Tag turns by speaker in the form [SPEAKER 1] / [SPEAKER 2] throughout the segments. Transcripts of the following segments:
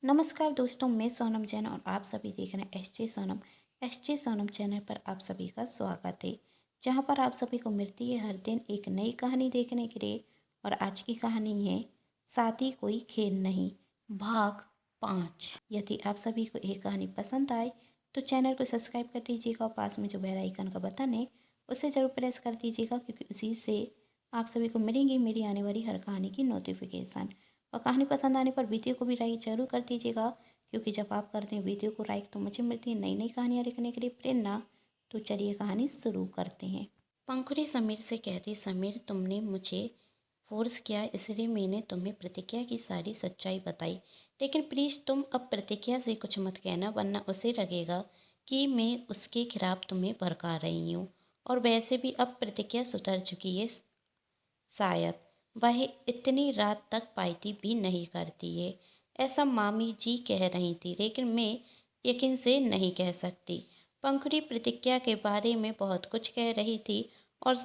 [SPEAKER 1] नमस्कार दोस्तों, मैं सोनम जैन और आप सभी देख रहे हैं एस जे सोनम चैनल पर आप सभी का स्वागत है। जहां पर आप सभी को मिलती है हर दिन एक नई कहानी देखने के लिए। और आज की कहानी है साथी कोई खेल नहीं, भाग 5। यदि आप सभी को ये कहानी पसंद आए तो चैनल को सब्सक्राइब कर लीजिएगा और पास में जो बेल आइकन का बटन है उसे ज़रूर प्रेस कर दीजिएगा, क्योंकि उसी से आप सभी को मिलेंगी मेरी आने वाली हर कहानी की नोटिफिकेशन। और कहानी पसंद आने पर वीडियो को भी लाइक जरूर कर दीजिएगा, क्योंकि जब आप करते हैं वीडियो को लाइक तो मुझे मिलती है नई नई कहानियाँ लिखने के लिए प्रेरणा। तो चलिए कहानी शुरू करते हैं। पंखुड़ी समीर से कहती, समीर तुमने मुझे फोर्स किया इसलिए मैंने तुम्हें प्रतिज्ञा की सारी सच्चाई बताई, लेकिन प्लीज़ तुम अब प्रतिज्ञा से कुछ मत कहना, वरना उसे लगेगा कि मैं उसके खिलाफ तुम्हें भड़का रही हूँ। और वैसे भी अब प्रतिज्ञा सुधर चुकी है, शायद वह इतनी रात तक पाइती भी नहीं करती है, ऐसा मामी जी कह रही थी, लेकिन मैं यकीन से नहीं कह सकती। पंखुड़ी प्रतिज्ञा के बारे में बहुत कुछ कह रही थी और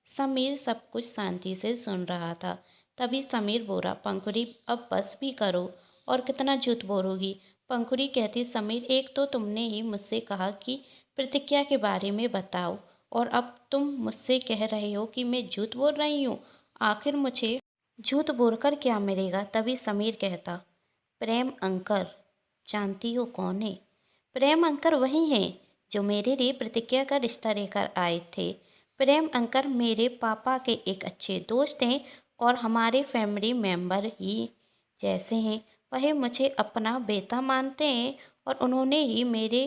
[SPEAKER 1] समीर सब कुछ शांति से सुन रहा था। तभी समीर बोला, पंखुड़ी अब बस भी करो, और कितना झूठ बोलोगी। पंखुड़ी कहती, समीर एक तो तुमने ही मुझसे कहा कि प्रतिज्ञा के बारे में बताओ, और अब तुम मुझसे कह रहे हो कि मैं झूठ बोल रही हूँ। आखिर मुझे झूठ बोलकर क्या मिलेगा। तभी समीर कहता, प्रेम अंकर जानती हो कौन है? प्रेम अंकर वही हैं जो मेरे लिए प्रतिज्ञा का रिश्ता लेकर आए थे। प्रेम अंकर मेरे पापा के एक अच्छे दोस्त हैं और हमारे फैमिली मेंबर ही जैसे हैं। वह मुझे अपना बेटा मानते हैं और उन्होंने ही मेरे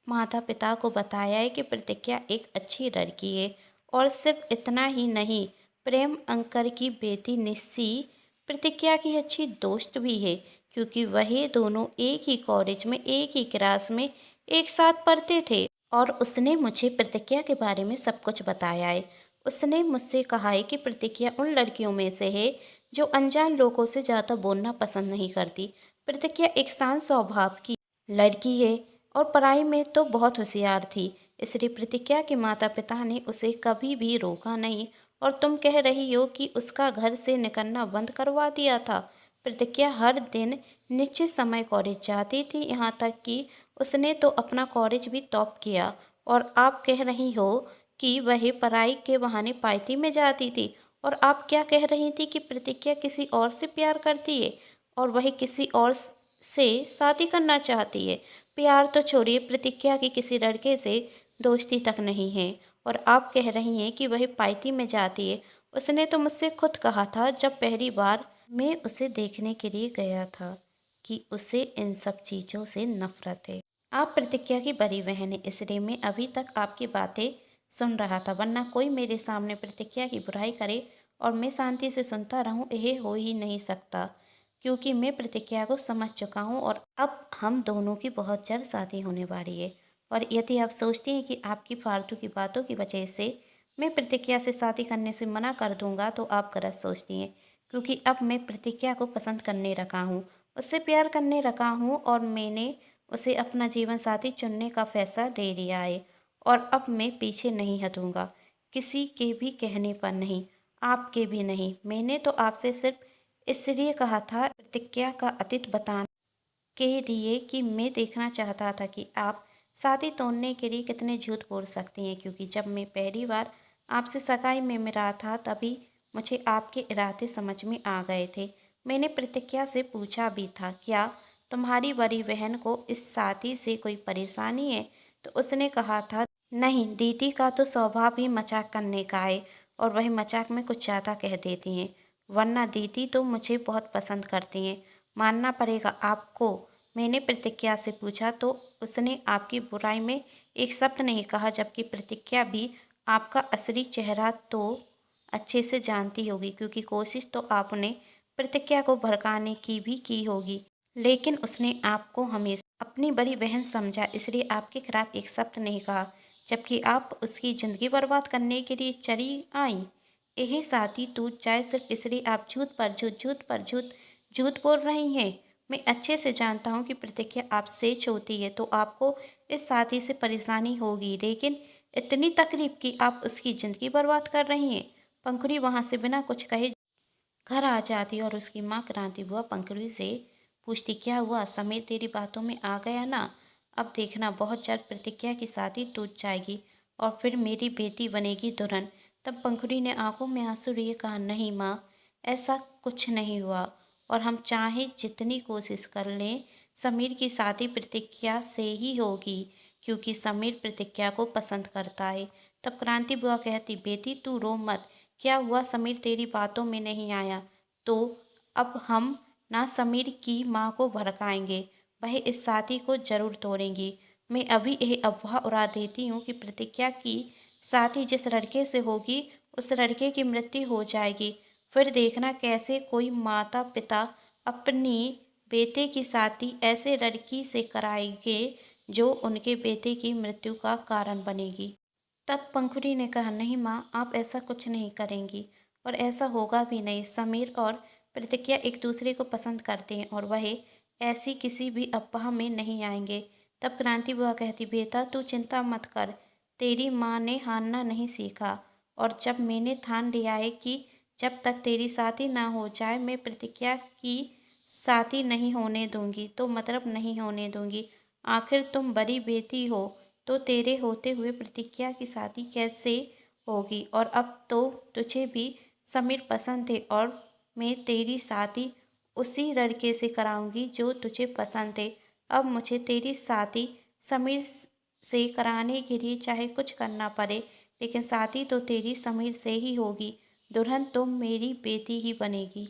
[SPEAKER 1] माता पिता को बताया है कि प्रतिज्ञा एक अच्छी लड़की है। और सिर्फ इतना ही नहीं, प्रेम अंकर की बेटी निस्सी प्रतिज्ञा की अच्छी दोस्त भी है, क्योंकि वही दोनों एक ही कॉलेज में एक ही क्लास में एक साथ पढ़ते थे। और उसने मुझे प्रतिज्ञा के बारे में सब कुछ बताया है। उसने मुझसे कहा है कि प्रतिज्ञा उन लड़कियों में से है जो अनजान लोगों से ज़्यादा बोलना पसंद नहीं करती। प्रतिज्ञा एक शांत स्वभाव की लड़की है और पढ़ाई में तो बहुत होशियार थी, इसलिए प्रतिज्ञा के माता पिता ने उसे कभी भी रोका नहीं। और तुम कह रही हो कि उसका घर से निकलना बंद करवा दिया था। प्रतिज्ञा हर दिन निश्चित समय कॉलेज जाती थी, यहाँ तक कि उसने तो अपना कॉलेज भी टॉप किया। और आप कह रही हो कि वह पढ़ाई के बहाने पार्टी में जाती थी। और आप क्या कह रही थी कि प्रतिज्ञा किसी और से प्यार करती है और वह किसी और से शादी करना चाहती है। प्यार तो छोड़िए, प्रतिज्ञा की किसी लड़के से दोस्ती तक नहीं है। और आप कह रही हैं कि वह पार्टी में जाती है। उसने तो मुझसे खुद कहा था जब पहली बार मैं उसे देखने के लिए गया था कि उसे इन सब चीज़ों से नफरत है। आप प्रतिज्ञा की बड़ी बहन है, इसलिए मैं अभी तक आपकी बातें सुन रहा था, वरना कोई मेरे सामने प्रतिज्ञा की बुराई करे और मैं शांति से सुनता रहूं, यह हो ही नहीं सकता, क्योंकि मैं प्रतिज्ञा को समझ चुका हूं और अब हम दोनों की बहुत जल्द शादी होने वाली है। और यदि आप सोचती हैं कि आपकी फालतू की बातों की वजह से मैं प्रतिज्ञा से शादी करने से मना कर दूंगा, तो आप गलत सोचती हैं, क्योंकि अब मैं प्रतिज्ञा को पसंद करने रखा हूँ, उससे प्यार करने रखा हूँ और मैंने उसे अपना जीवन साथी चुनने का फैसला ले लिया है। और अब मैं पीछे नहीं हटूंगा, किसी के भी कहने पर नहीं, आपके भी नहीं। मैंने तो आपसे सिर्फ इसलिए कहा था प्रतिज्ञा का अतीत बताने के लिए कि मैं देखना चाहता था कि आप शादी तोड़ने के लिए कितने झूठ बोल सकती हैं, क्योंकि जब मैं पहली बार आपसे सगाई में मिला था तभी मुझे आपके इरादे समझ में आ गए थे। मैंने प्रतिज्ञा से पूछा भी था, क्या तुम्हारी बड़ी बहन को इस शादी से कोई परेशानी है? तो उसने कहा था, नहीं, दीदी का तो स्वभाव ही मजाक करने का है और वह मजाक में कुछ ज़्यादा कह देती हैं, वरना दीदी तो मुझे बहुत पसंद करती हैं, मानना पड़ेगा आपको। मैंने प्रतिज्ञा से पूछा तो उसने आपकी बुराई में एक शब्द नहीं कहा, जबकि प्रतिज्ञा भी आपका असली चेहरा तो अच्छे से जानती होगी, क्योंकि कोशिश तो आपने प्रतिज्ञा को भड़काने की भी की होगी, लेकिन उसने आपको हमेशा अपनी बड़ी बहन समझा, इसलिए आपके खिलाफ एक शब्द नहीं कहा, जबकि आप उसकी ज़िंदगी बर्बाद करने के लिए चली आई। यही शादी टूट जाए सिर्फ इसलिए आप झूठ पर झूठ, झूठ पर झूठ, झूठ बोल रही हैं। मैं अच्छे से जानता हूँ कि प्रतिज्ञा आपसे छोटी है तो आपको इस शादी से परेशानी होगी, लेकिन इतनी तकलीफ कि आप उसकी ज़िंदगी बर्बाद कर रही हैं। पंखुड़ी वहाँ से बिना कुछ कहे घर आ जाती और उसकी माँ क्रांति बुआ पंखुड़ी से पूछती क्या हुआ समीर, तेरी बातों में आ गया ना। अब देखना बहुत जल्द प्रतिज्ञा की शादी टूट जाएगी और फिर मेरी बेटी बनेगी दुल्हन। तब पंखुड़ी ने आंखों में आंसू लिए कहा, नहीं माँ, ऐसा कुछ नहीं हुआ और हम चाहे जितनी कोशिश कर लें समीर की शादी प्रतिज्ञा से ही होगी, क्योंकि समीर प्रतिज्ञा को पसंद करता है। तब क्रांति बुआ कहती, बेटी तू रो मत, क्या हुआ समीर तेरी बातों में नहीं आया तो अब हम ना समीर की माँ को भड़काएंगे, वह इस शादी को जरूर तोड़ेंगी। मैं अभी यह अफवाह उड़ा देती हूँ कि प्रतिज्ञा की शादी जिस लड़के से होगी उस लड़के की मृत्यु हो जाएगी। फिर देखना कैसे कोई माता पिता अपनी बेटे की शादी ऐसे लड़की से कराएंगे जो उनके बेटे की मृत्यु का कारण बनेगी। तब पंखुड़ी ने कहा, नहीं माँ, आप ऐसा कुछ नहीं करेंगी और ऐसा होगा भी नहीं। समीर और प्रतिज्ञा एक दूसरे को पसंद करते हैं और वह ऐसी किसी भी अफवाह में नहीं आएंगे। तब क्रांति बुआ कहती, बेटा तू चिंता मत कर, तेरी माँ ने हारना नहीं सीखा और जब मैंने ठान लिया है कि जब तक तेरी शादी ना हो जाए मैं प्रतिज्ञा की शादी नहीं होने दूंगी तो मतलब नहीं होने दूंगी। आखिर तुम बड़ी बेटी हो तो तेरे होते हुए प्रतिज्ञा की शादी कैसे होगी। और अब तो तुझे भी समीर पसंद है और मैं तेरी शादी उसी लड़के से कराऊंगी जो तुझे पसंद है। अब मुझे तेरी शादी समीर से कराने के लिए चाहे कुछ करना पड़े, लेकिन शादी तो तेरी समीर से ही होगी। दुल्हन तो मेरी बेटी ही बनेगी।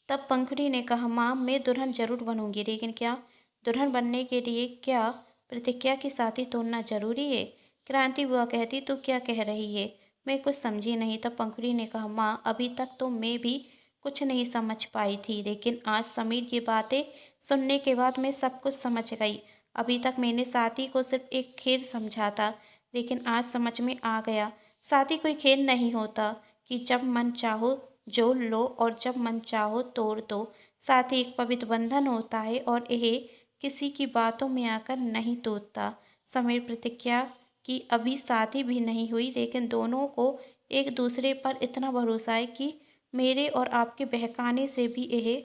[SPEAKER 1] तब पंखुड़ी ने कहा, माँ मैं दुल्हन जरूर बनूंगी, लेकिन क्या दुल्हन बनने के लिए क्या प्रतिज्ञा की शादी तोड़ना जरूरी है। क्रांति बुआ कहती, तू क्या कह रही है, मैं कुछ समझी नहीं। तब पंखुड़ी ने कहा, माँ अभी तक तो मैं भी कुछ नहीं समझ पाई थी, लेकिन आज समीर की बातें सुनने के बाद मैं सब कुछ समझ गई। अभी तक मैंने शादी को सिर्फ एक खेल समझा था, लेकिन आज समझ में आ गया शादी कोई खेल नहीं होता कि जब मन चाहो जोड़ लो और जब मन चाहो तोड़ दो। साथ ही एक पवित्र बंधन होता है और यह किसी की बातों में आकर नहीं टूटता। समीर प्रतिज्ञा की अभी शादी भी नहीं हुई, लेकिन दोनों को एक दूसरे पर इतना भरोसा है कि मेरे और आपके बहकाने से भी यह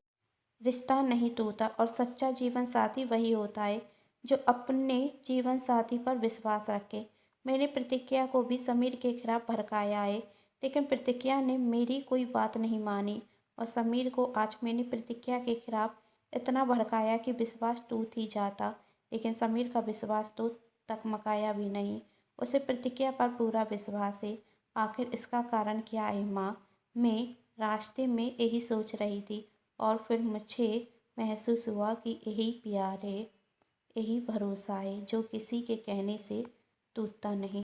[SPEAKER 1] रिश्ता नहीं टूटा। और सच्चा जीवन साथी वही होता है जो अपने जीवन साथी पर विश्वास रखे। मैंने प्रतिज्ञा को भी समीर के खिलाफ भड़काया है, लेकिन प्रतिज्ञा ने मेरी कोई बात नहीं मानी और समीर को आज मैंने प्रतिज्ञा के खिलाफ इतना भड़काया कि विश्वास टूट ही जाता, लेकिन समीर का विश्वास तो तकमकाया भी नहीं। उसे प्रतिज्ञा पर पूरा विश्वास है। आखिर इसका कारण क्या है माँ। मैं रास्ते में यही सोच रही थी और फिर मुझे महसूस हुआ कि यही प्यार है, यही भरोसा है जो किसी के कहने से टूटता नहीं।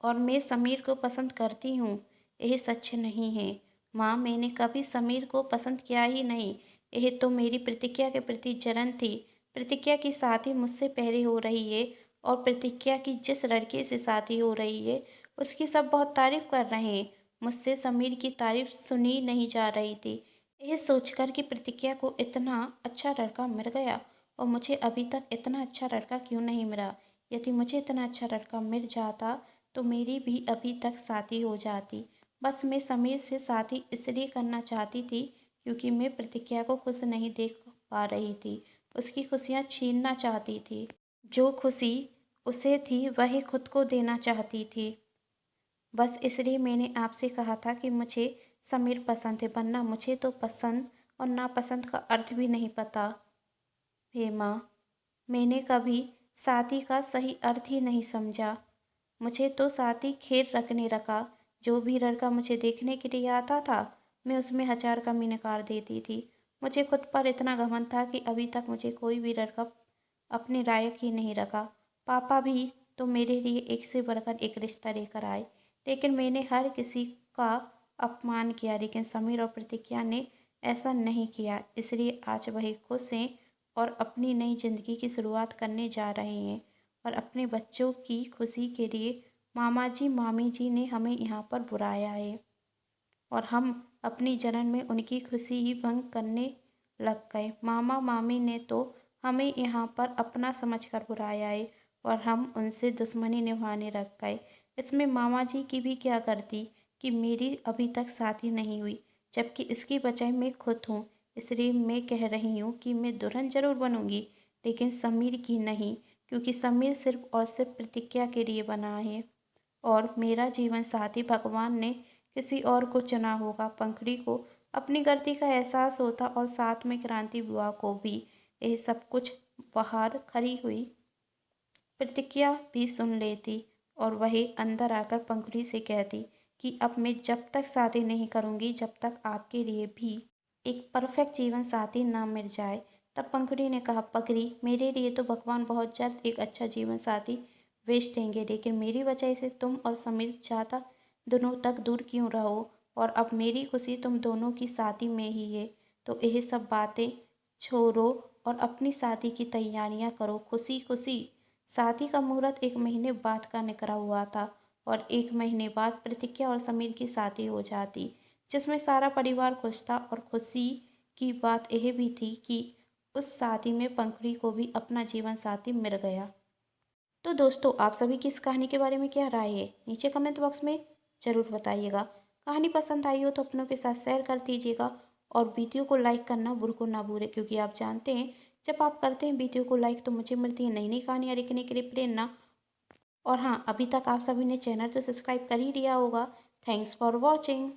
[SPEAKER 1] और मैं समीर को पसंद करती हूँ, यह सच नहीं है माँ, मैंने कभी समीर को पसंद किया ही नहीं। यह तो मेरी प्रतिज्ञा के प्रति जलन थी। प्रतिज्ञा की शादी मुझसे पहले हो रही है और प्रतिज्ञा की जिस लड़के से शादी हो रही है उसकी सब बहुत तारीफ कर रहे हैं। मुझसे समीर की तारीफ सुनी नहीं जा रही थी। यह सोचकर कि प्रतिज्ञा को इतना अच्छा लड़का मिल गया और मुझे अभी तक इतना अच्छा लड़का क्यों नहीं मिला। यदि मुझे इतना अच्छा लड़का मिल जाता तो मेरी भी अभी तक शादी हो जाती। बस मैं समीर से शादी इसलिए करना चाहती थी क्योंकि मैं प्रतिज्ञा को खुश नहीं देख पा रही थी, उसकी खुशियाँ छीनना चाहती थी। जो खुशी उसे थी वही खुद को देना चाहती थी। बस इसलिए मैंने आपसे कहा था कि मुझे समीर पसंद है, वरना मुझे तो पसंद और नापसंद का अर्थ भी नहीं पता। हे माँ, मैंने कभी शादी का सही अर्थ ही नहीं समझा। मुझे तो शादी खेल रखने रखा। जो भी लड़का मुझे देखने के लिए आता था मैं उसमें 1000 कमी निकाल देती थी। मुझे खुद पर इतना घमंड था कि अभी तक मुझे कोई भी लड़का अपने लायक ही नहीं रखा। पापा भी तो मेरे लिए एक से बढ़कर एक रिश्ता लेकर आए, लेकिन मैंने हर किसी का अपमान किया, लेकिन समीर और प्रतिज्ञा ने ऐसा नहीं किया। इसलिए आज वही खुश हैं और अपनी नई जिंदगी की शुरुआत करने जा रहे हैं और अपने बच्चों की खुशी के लिए मामा जी मामी जी ने हमें यहाँ पर बुलाया है और हम अपनी जलन में उनकी खुशी ही भंग करने लग गए। मामा मामी ने तो हमें यहाँ पर अपना समझकर बुलाया है और हम उनसे दुश्मनी निभाने लग गए। इसमें मामा जी की भी क्या गलती कि मेरी अभी तक शादी नहीं हुई, जबकि इसकी वजह मैं खुद हूँ। इसलिए मैं कह रही हूँ कि मैं दुल्हन ज़रूर बनूँगी, लेकिन समीर की नहीं, क्योंकि समीर सिर्फ और सिर्फ प्रतिज्ञा के लिए बना है और मेरा जीवन साथी भगवान ने किसी और को चुना होगा। पंखुड़ी को अपनी गलती का एहसास होता और साथ में क्रांति बुआ को भी। यह सब कुछ बाहर खड़ी हुई प्रतिज्ञा भी सुन लेती और वही अंदर आकर पंखुड़ी से कहती कि अब मैं जब तक शादी नहीं करूँगी जब तक आपके लिए भी एक परफेक्ट जीवन साथी ना मिल जाए। तब पंखुड़ी ने कहा, पगड़ी, मेरे लिए तो भगवान बहुत जल्द एक अच्छा जीवन साथी भेज देंगे, लेकिन मेरी वजह से तुम और समीर ज़्यादा दिनों तक दूर क्यों रहो? और अब मेरी खुशी तुम दोनों की शादी में ही है। तो यह सब बातें छोड़ो और अपनी शादी की तैयारियां करो। खुशी खुशी। शादी का मुहूर्त 1 महीने बाद का निकला हुआ था और 1 महीने बाद प्रतिज्ञा और समीर की शादी हो जाती, जिसमें सारा परिवार खुश था। और खुशी की बात यह भी थी कि उस शादी में पंखुड़ी को भी अपना जीवन साथी मिल गया। तो दोस्तों, आप सभी की इस कहानी के बारे में क्या राय है? नीचे कमेंट बॉक्स में ज़रूर बताइएगा। कहानी पसंद आई हो तो अपनों के साथ शेयर कर दीजिएगा और वीडियो को लाइक करना बिल्कुल ना भूलें, क्योंकि आप जानते हैं जब आप करते हैं वीडियो को लाइक तो मुझे मिलती है नई नई कहानियाँ लिखने के लिए प्रेरणा। और हाँ, अभी तक आप सभी ने चैनल तो सब्सक्राइब कर ही लिया होगा। Thanks for watching.